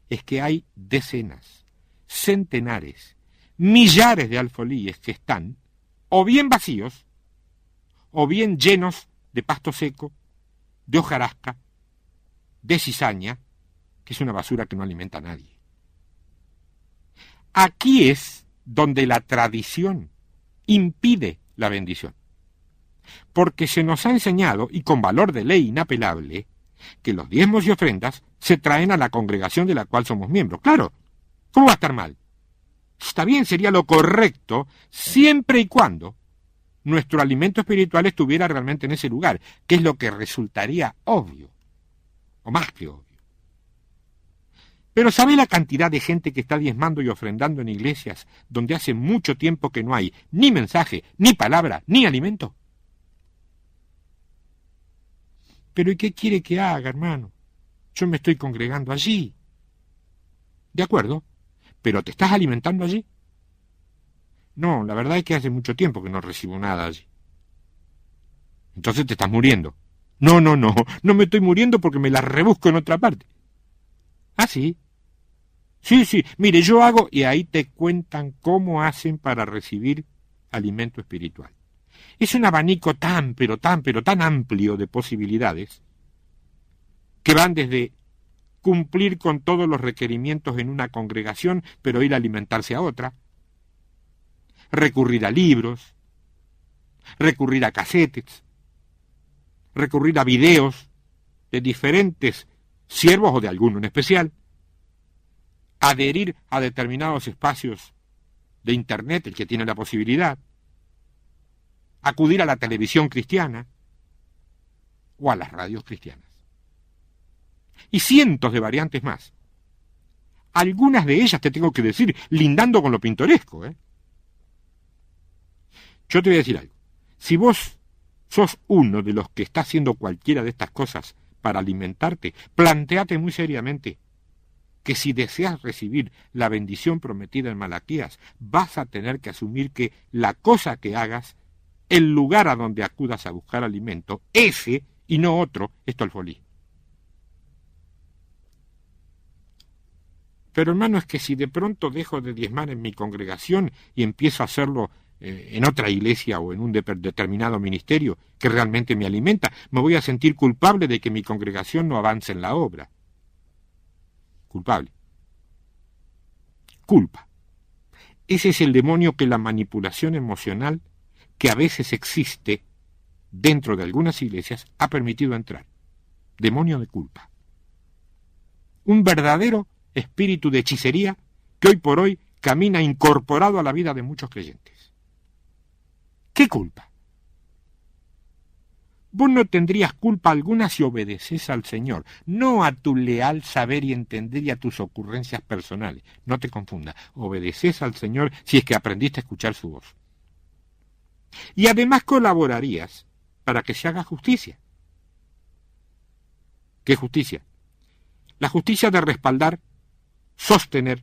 es que hay decenas, centenares, millares de alfolíes que están o bien vacíos, o bien llenos de pasto seco, de hojarasca, de cizaña, que es una basura que no alimenta a nadie. Aquí es donde la tradición impide la bendición, porque se nos ha enseñado, y con valor de ley inapelable, que los diezmos y ofrendas se traen a la congregación de la cual somos miembros. Claro, ¿cómo va a estar mal? Está bien, sería lo correcto, siempre y cuando nuestro alimento espiritual estuviera realmente en ese lugar, que es lo que resultaría obvio, o más que obvio. Pero ¿sabe la cantidad de gente que está diezmando y ofrendando en iglesias donde hace mucho tiempo que no hay ni mensaje, ni palabra, ni alimento? Pero ¿y qué quiere que haga, hermano? Yo me estoy congregando allí. De acuerdo, pero ¿te estás alimentando allí? No, la verdad es que hace mucho tiempo que no recibo nada allí. Entonces te estás muriendo. No me estoy muriendo porque me la rebusco en otra parte. ¿Ah, sí? Sí, mire, yo hago, y ahí te cuentan cómo hacen para recibir alimento espiritual. Es un abanico tan amplio de posibilidades que van desde cumplir con todos los requerimientos en una congregación, pero ir a alimentarse a otra, recurrir a libros, recurrir a casetes, recurrir a videos de diferentes siervos o de alguno en especial, adherir a determinados espacios de Internet, el que tiene la posibilidad, acudir a la televisión cristiana o a las radios cristianas. Y cientos de variantes más. Algunas de ellas, te tengo que decir, lindando con lo pintoresco, Yo te voy a decir algo. Si vos sos uno de los que está haciendo cualquiera de estas cosas para alimentarte, plantéate muy seriamente que si deseas recibir la bendición prometida en Malaquías, vas a tener que asumir que la cosa que hagas, el lugar a donde acudas a buscar alimento, ese y no otro, es tu alfolí. Pero hermano, es que si de pronto dejo de diezmar en mi congregación y empiezo a hacerlo en otra iglesia o en un determinado ministerio que realmente me alimenta, me voy a sentir culpable de que mi congregación no avance en la obra. Culpable. Culpa. Ese es el demonio que la manipulación emocional, que a veces existe dentro de algunas iglesias, ha permitido entrar. Demonio de culpa. Un verdadero espíritu de hechicería que hoy por hoy camina incorporado a la vida de muchos creyentes. ¿Qué culpa? Vos no tendrías culpa alguna si obedeces al Señor, no a tu leal saber y entender y a tus ocurrencias personales. No te confundas, obedeces al Señor si es que aprendiste a escuchar su voz. Y además colaborarías para que se haga justicia. ¿Qué justicia? La justicia de respaldar, sostener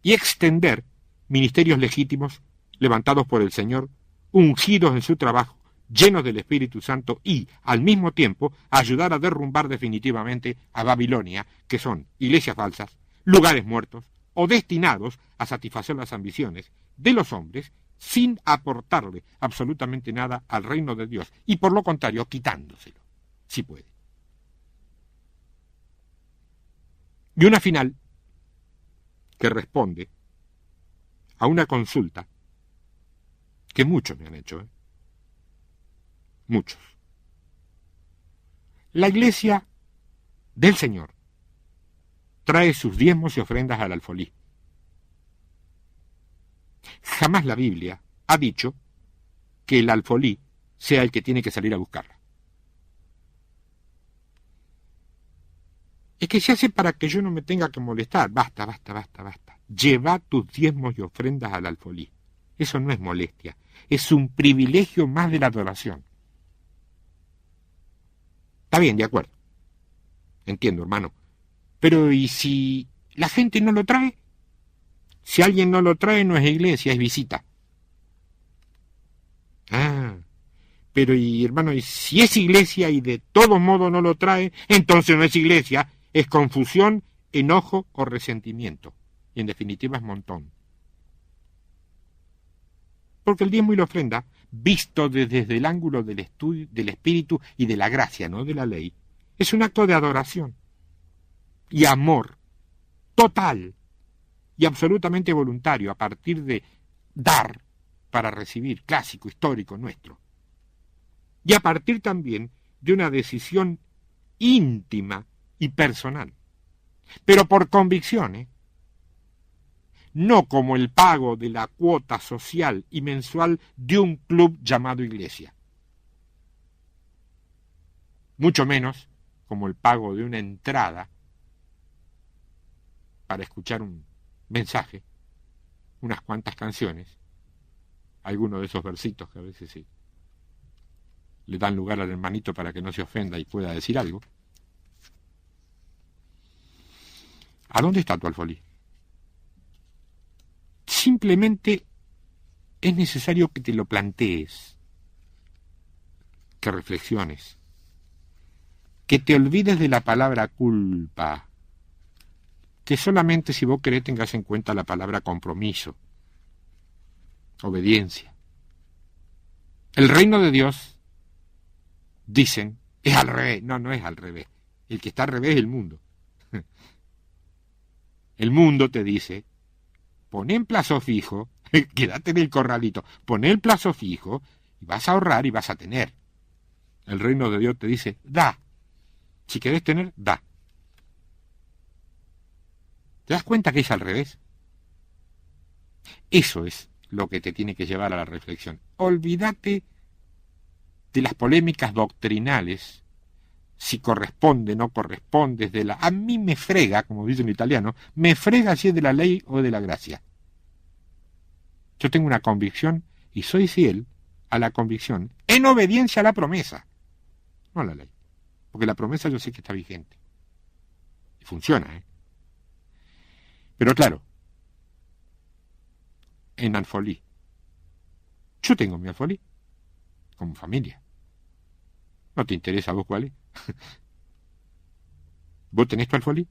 y extender ministerios legítimos levantados por el Señor, ungidos en su trabajo, llenos del Espíritu Santo y, al mismo tiempo, ayudar a derrumbar definitivamente a Babilonia, que son iglesias falsas, lugares muertos o destinados a satisfacer las ambiciones de los hombres sin aportarle absolutamente nada al reino de Dios y, por lo contrario, quitándoselo, si puede. Y una final que responde a una consulta que muchos me han hecho, Muchos. La iglesia del Señor trae sus diezmos y ofrendas al alfolí. Jamás la Biblia ha dicho que el alfolí sea el que tiene que salir a buscarla. Es que se hace para que yo no me tenga que molestar. Basta, basta, basta, basta. Lleva tus diezmos y ofrendas al alfolí. Eso no es molestia, es un privilegio más de la adoración. Está bien, de acuerdo. Entiendo, hermano. Pero ¿y si la gente no lo trae? Si alguien no lo trae, no es iglesia, es visita. Ah, pero y hermano, y si es iglesia y de todo modo no lo trae, entonces no es iglesia, es confusión, enojo o resentimiento. Y en definitiva es montón. Porque el diezmo y la ofrenda, visto desde el ángulo del estudio, del espíritu y de la gracia, no de la ley, es un acto de adoración y amor total y absolutamente voluntario a partir de dar para recibir, clásico, histórico nuestro. Y a partir también de una decisión íntima y personal, pero por convicción, no como el pago de la cuota social y mensual de un club llamado iglesia. Mucho menos como el pago de una entrada para escuchar un mensaje, unas cuantas canciones, algunos de esos versitos que a veces sí le dan lugar al hermanito para que no se ofenda y pueda decir algo. ¿A dónde está tu alfolí? Simplemente es necesario que te lo plantees, que reflexiones, que te olvides de la palabra culpa, que solamente si vos querés tengas en cuenta la palabra compromiso, obediencia. El reino de Dios, dicen, es al revés. No, no es al revés. El que está al revés es el mundo. El mundo te dice, pon en plazo fijo, quédate en el corralito, pon el plazo fijo y vas a ahorrar y vas a tener. El reino de Dios te dice, da. Si querés tener, da. ¿Te das cuenta que es al revés? Eso es lo que te tiene que llevar a la reflexión. Olvídate de las polémicas doctrinales, si corresponde, no corresponde, a mí me frega, como dice en italiano, me frega si es de la ley o de la gracia. Yo tengo una convicción y soy fiel a la convicción en obediencia a la promesa, no a la ley. Porque la promesa yo sé que está vigente. Y funciona, Pero claro, en alfolí. Yo tengo mi alfolí, como familia. ¿No te interesa a vos cuál es? ¿Vos tenés tu alfolí?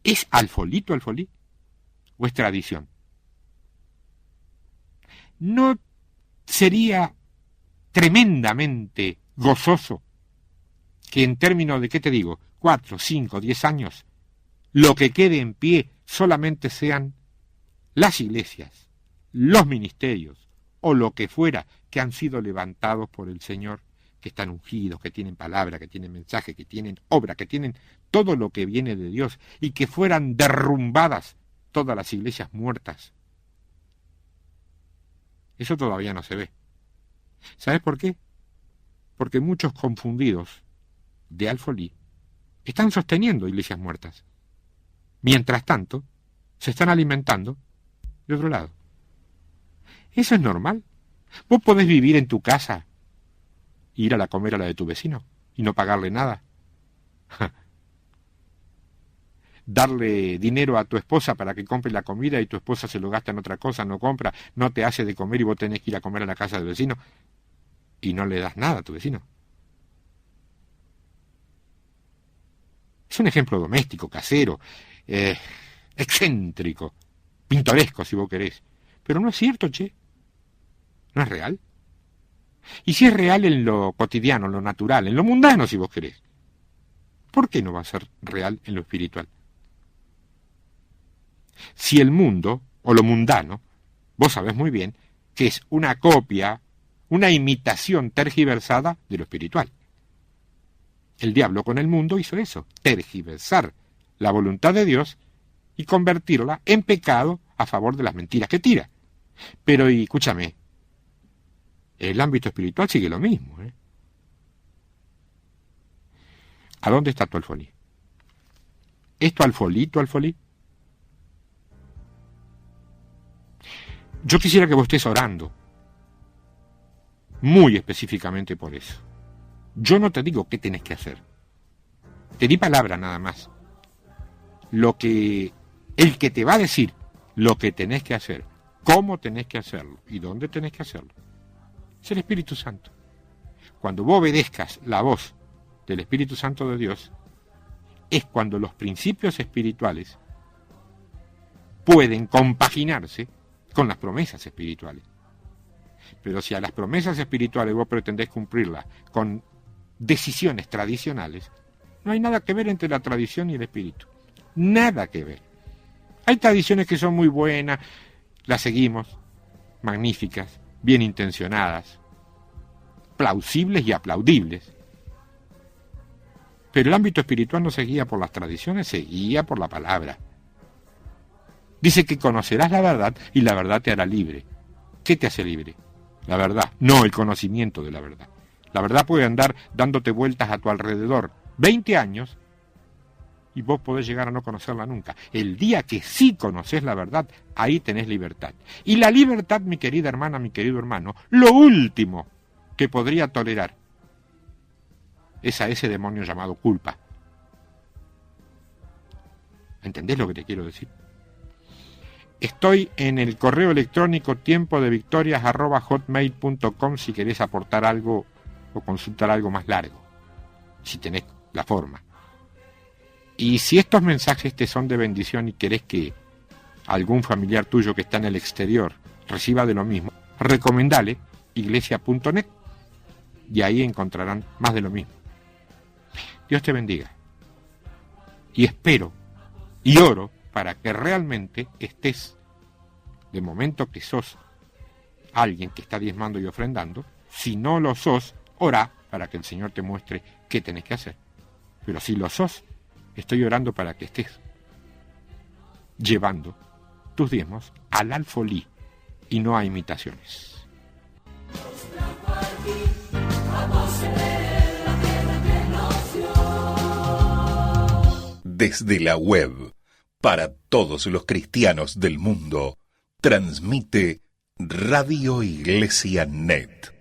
¿Es alfolí tu alfolí? ¿O es tradición? ¿No sería tremendamente gozoso que en términos de, ¿qué te digo?, 4, 5, 10 años, lo que quede en pie solamente sean las iglesias, los ministerios o lo que fuera que han sido levantados por el Señor, que están ungidos, que tienen palabra, que tienen mensaje, que tienen obra, que tienen todo lo que viene de Dios, y que fueran derrumbadas todas las iglesias muertas? Eso todavía no se ve. ¿Sabes por qué? Porque muchos confundidos de alfolí están sosteniendo iglesias muertas. Mientras tanto, se están alimentando de otro lado. Eso es normal. Vos podés vivir en tu casa, ir a comer a la de tu vecino y no pagarle nada. Darle dinero a tu esposa para que compre la comida y tu esposa se lo gasta en otra cosa, no compra, no te hace de comer y vos tenés que ir a comer a la casa del vecino y no le das nada a tu vecino. Es un ejemplo doméstico, casero, excéntrico, pintoresco si vos querés. Pero no es cierto, che. No es real. Y si es real en lo cotidiano, en lo natural, en lo mundano si vos querés, ¿por qué no va a ser real en lo espiritual? Si el mundo, o lo mundano, vos sabés muy bien que es una copia, una imitación tergiversada de lo espiritual. El diablo con el mundo hizo eso, tergiversar la voluntad de Dios y convertirla en pecado a favor de las mentiras que tira. Pero, y escúchame, el ámbito espiritual sigue lo mismo, ¿eh? ¿A dónde está tu alfolí? ¿Es tu alfolí? Yo quisiera que vos estés orando muy específicamente por eso. Yo no te digo qué tenés que hacer. Te di palabra nada más. El que te va a decir lo que tenés que hacer, cómo tenés que hacerlo y dónde tenés que hacerlo, es el Espíritu Santo. Cuando vos obedezcas la voz del Espíritu Santo de Dios, es cuando los principios espirituales pueden compaginarse con las promesas espirituales. Pero si a las promesas espirituales vos pretendés cumplirlas con decisiones tradicionales, no hay nada que ver entre la tradición y el espíritu. Nada que ver. Hay tradiciones que son muy buenas, las seguimos, magníficas, bien intencionadas, plausibles y aplaudibles. Pero el ámbito espiritual no se guía por las tradiciones, se guía por la palabra. Dice que conocerás la verdad y la verdad te hará libre. ¿Qué te hace libre? La verdad, no el conocimiento de la verdad. La verdad puede andar dándote vueltas a tu alrededor 20 años y vos podés llegar a no conocerla nunca. El día que sí conoces la verdad, ahí tenés libertad. Y la libertad, mi querida hermana, mi querido hermano, lo último que podría tolerar es a ese demonio llamado culpa. ¿Entendés lo que te quiero decir? Estoy en el correo electrónico tiempodevictorias@hotmail.com si querés aportar algo o consultar algo más largo, si tenés la forma. Y si estos mensajes te son de bendición y querés que algún familiar tuyo que está en el exterior reciba de lo mismo, recomendale iglesia.net y ahí encontrarán más de lo mismo. Dios te bendiga. Y espero y oro para que realmente estés, de momento que sos alguien que está diezmando y ofrendando. Si no lo sos, orá para que el Señor te muestre qué tenés que hacer. Pero si lo sos, estoy orando para que estés llevando tus diezmos al alfolí y no a imitaciones. Desde la web, para todos los cristianos del mundo, transmite Radio Iglesia Net.